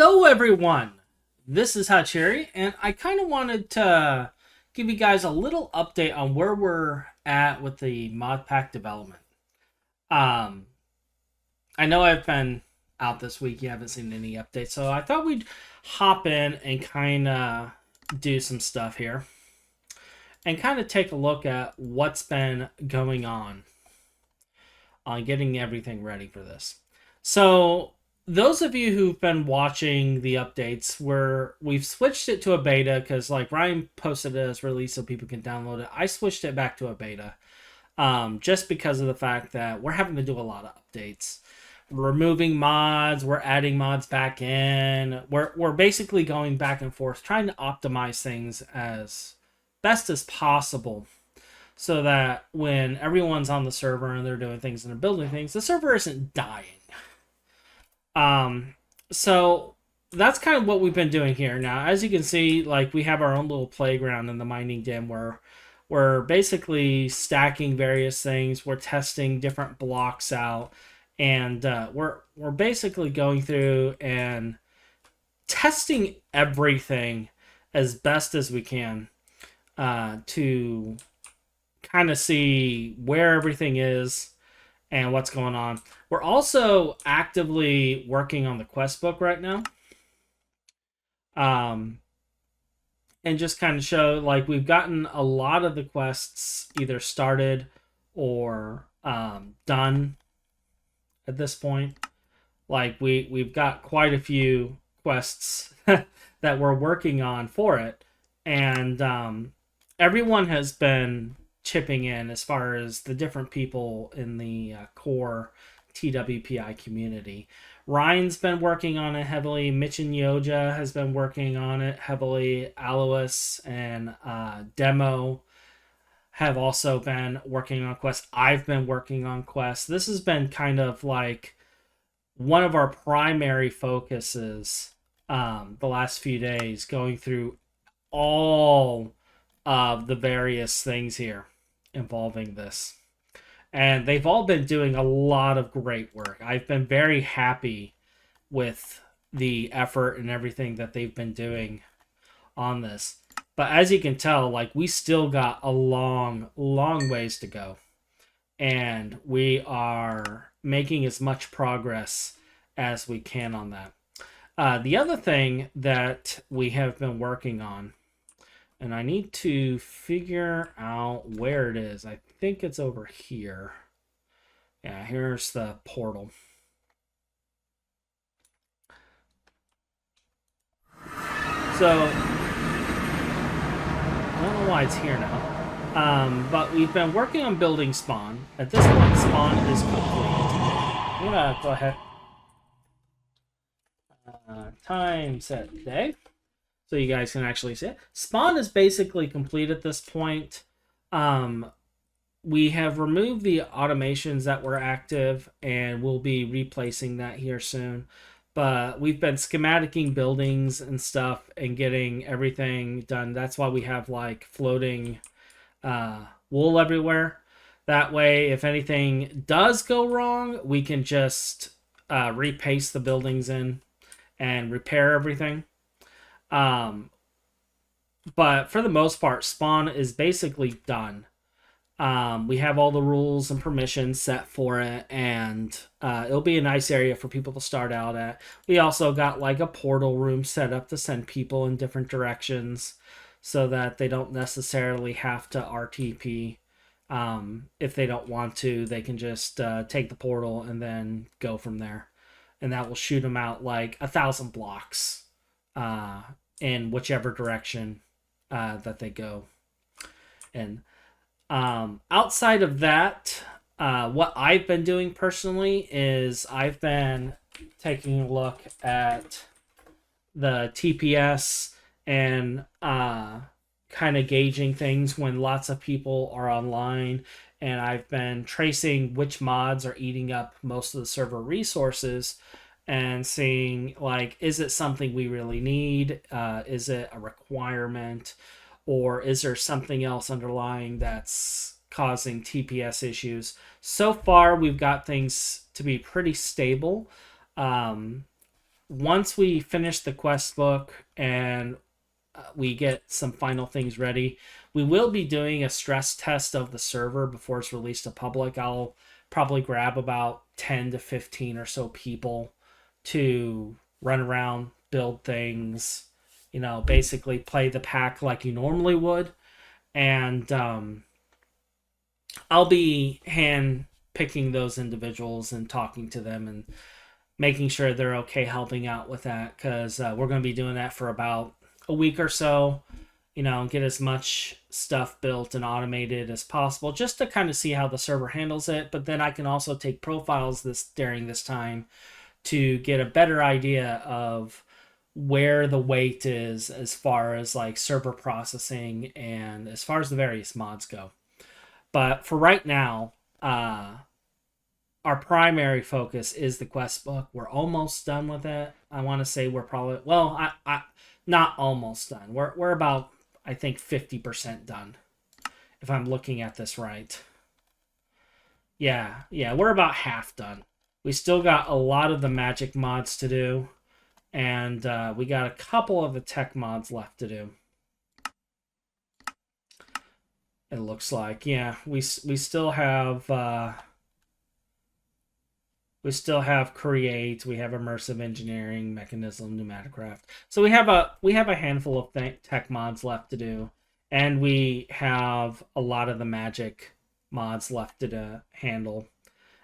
Hello, everyone. This is Hachiri, and I kind of wanted to give you guys a little update on where we're at with the mod pack development. Um, I know I've been out this week; you haven't seen any updates, so I thought we'd hop in and kind of do some stuff here and kind of take a look at what's been going on getting everything ready for this. So those of you who've been watching the updates, we've switched it to a beta because like Ryan posted it as release so people can download it. I switched it back to a beta, just because of the fact that we're having to do a lot of updates. We're removing mods, we're adding mods back in. We're basically going back and forth trying to optimize things as best as possible so that when everyone's on the server and they're doing things and they're building things, the server isn't dying. So that's kind of what we've been doing here. Now, as you can see, like we have our own little playground in the mining den where we're basically stacking various things. We're testing different blocks out, and we're basically going through and testing everything as best as we can to kind of see where everything is and what's going on. We're also actively working on the quest book right now. And just kind of show like we've gotten a lot of the quests either started or done at this point. Like we've got quite a few quests that we're working on for it, and everyone has been chipping in as far as the different people in the core TWPI community. Ryan's been working on it heavily. Mitch and Yoja has been working on it heavily. Alois and Demo have also been working on quests. I've been working on quests. This has been kind of like one of our primary focuses the last few days, going through all of the various things here involving this. And they've all been doing a lot of great work. I've been very happy with the effort and everything that they've been doing on this. But as you can tell, like we still got a long ways to go. And we are making as much progress as we can on that. The other thing that we have been working on, and I need to figure out where it is. I think it's over here. Yeah, here's the portal. So, I don't know why it's here now. But we've been working on building spawn. At this point, spawn is complete. I'm gonna go ahead. Time set day, so you guys can actually see it. Spawn is basically complete at this point. We have removed the automations that were active, and we'll be replacing that here soon. But we've been schematicking buildings and stuff and getting everything done. That's why we have like floating wool everywhere. That way, if anything does go wrong, we can just repaste the buildings in and repair everything. But for the most part, spawn is basically done. We have all the rules and permissions set for it, and it'll be a nice area for people to start out at. We also got like a portal room set up to send people in different directions so that they don't necessarily have to RTP. If they don't want to, they can just take the portal and then go from there. And that will shoot them out like 1,000 blocks in whichever direction that they go. And outside of that, what I've been doing personally is I've been taking a look at the TPS and kind of gauging things when lots of people are online, and I've been tracing which mods are eating up most of the server resources and seeing like, is it something we really need? Is it a requirement? Or is there something else underlying that's causing TPS issues? So far, we've got things to be pretty stable. once we finish the quest book and we get some final things ready, we will be doing a stress test of the server before it's released to public. I'll probably grab about 10 to 15 or so people to run around, build things, basically play the pack like you normally would. And I'll be hand picking those individuals and talking to them and making sure they're okay helping out with that, because we're going to be doing that for about a week or so. Get as much stuff built and automated as possible just to kind of see how the server handles it. But then I can also take profiles during this time to get a better idea of where the weight is as far as like server processing and as far as the various mods go. But for right now, our primary focus is the quest book. We're almost done with it. I want to say we're probably, well, I not almost done. We're about, I think, 50% done, if I'm looking at this right. Yeah, we're about half done. We still got a lot of the magic mods to do, and we got a couple of the tech mods left to do. It looks like, yeah, we still have create, we have immersive engineering, mechanism, pneumaticraft. So we have a handful of tech mods left to do, and we have a lot of the magic mods left to handle,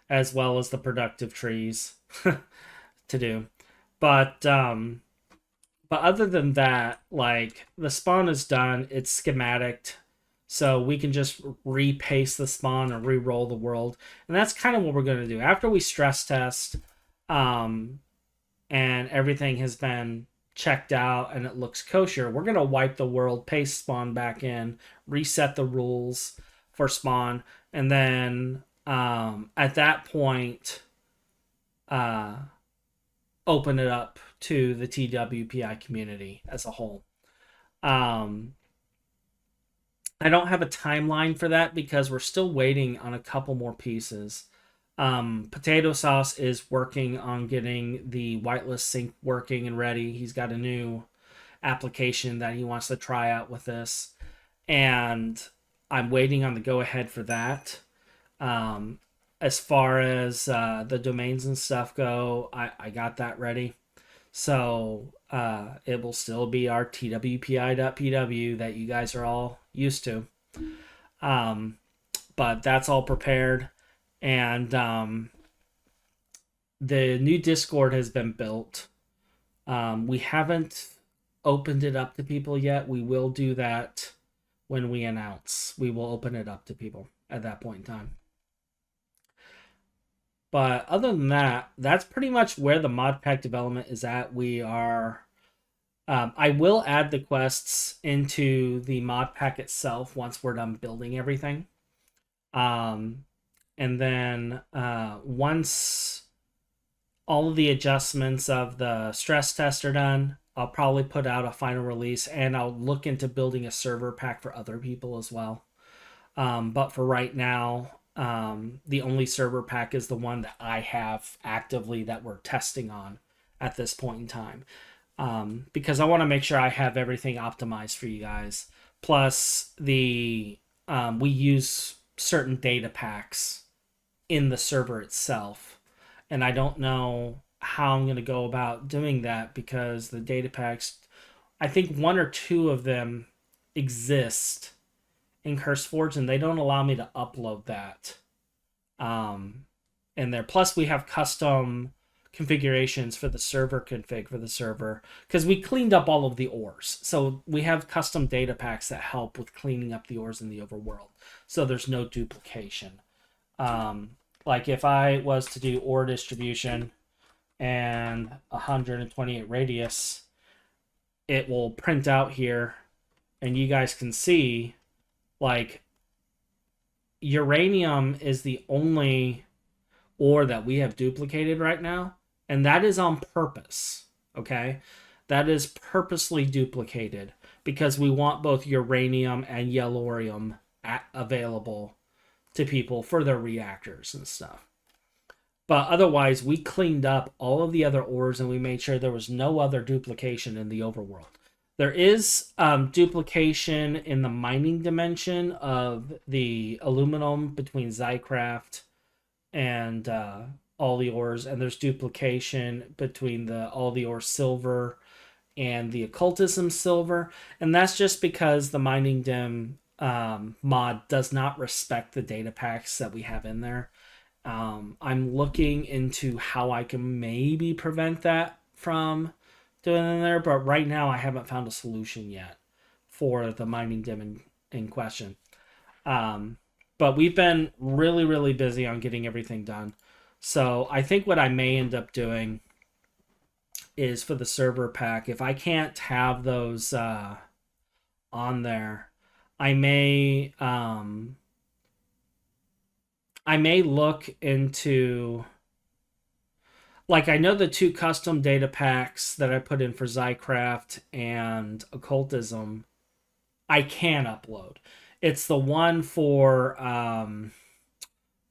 as well as the productive trees to do. But other than that, like, the spawn is done. It's schematic, so we can just repaste the spawn and re-roll the world. And that's kind of what we're going to do. After we stress test and everything has been checked out and it looks kosher, we're going to wipe the world, paste spawn back in, reset the rules for spawn, and then at that point, open it up to the TWPI community as a whole. I don't have a timeline for that because we're still waiting on a couple more pieces. Potato Sauce is working on getting the whitelist sync working and ready. He's got a new application that he wants to try out with this, and I'm waiting on the go-ahead for that. As far as the domains and stuff go, I got that ready. So it will still be our twpi.pw that you guys are all used to. But that's all prepared. And the new Discord has been built. We haven't opened it up to people yet. We will do that when we announce. We will open it up to people at that point in time. But other than that, that's pretty much where the mod pack development is at. We are... I will add the quests into the mod pack itself once we're done building everything. And then once all of the adjustments of the stress test are done, I'll probably put out a final release, and I'll look into building a server pack for other people as well. But for right now, the only server pack is the one that I have actively that we're testing on at this point in time. Because I want to make sure I have everything optimized for you guys. Plus, we use certain data packs in the server itself, and I don't know how I'm going to go about doing that because the data packs, I think one or two of them exist in CurseForge, and they don't allow me to upload that in there. Plus, we have custom configurations for the server config for the server because we cleaned up all of the ores. So we have custom data packs that help with cleaning up the ores in the overworld. So there's no duplication. Like if I was to do ore distribution and 128 radius, it will print out here and you guys can see like uranium is the only ore that we have duplicated right now. And that is on purpose, okay? That is purposely duplicated because we want both uranium and yellorium available to people for their reactors and stuff. But otherwise, we cleaned up all of the other ores and we made sure there was no other duplication in the overworld. There is duplication in the mining dimension of the aluminum between Zycraft and all the ores, and there's duplication between the all the ore silver and the occultism silver, and that's just because the mining dim mod does not respect the data packs that we have in there. I'm looking into how I can maybe prevent that from doing in there, but right now I haven't found a solution yet for the mining dim in question. Um, but we've been really, really busy on getting everything done. So I think what I may end up doing is for the server pack, if I can't have those on there, I may look into, like, I know the two custom data packs that I put in for Zycraft and Occultism, I can upload. It's the one for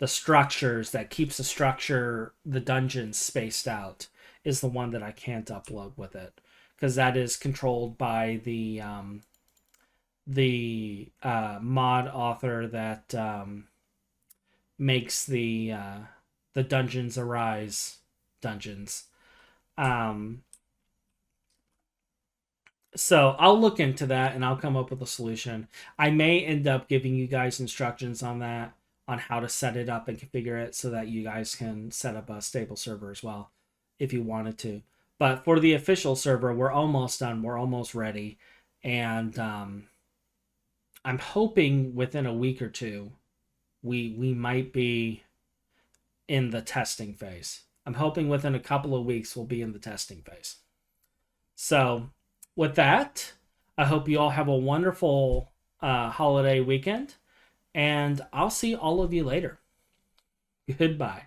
the structures that keeps the dungeons spaced out, is the one that I can't upload with it, because that is controlled by the mod author that makes the Dungeons Arise dungeons. Um, so I'll look into that and I'll come up with a solution. I may end up giving you guys instructions on that, on how to set it up and configure it so that you guys can set up a stable server as well if you wanted to. But for the official server, we're almost done. We're almost ready. And I'm hoping within a week or two, we might be in the testing phase. I'm hoping within a couple of weeks we'll be in the testing phase. So, with that, I hope you all have a wonderful holiday weekend, and I'll see all of you later. Goodbye.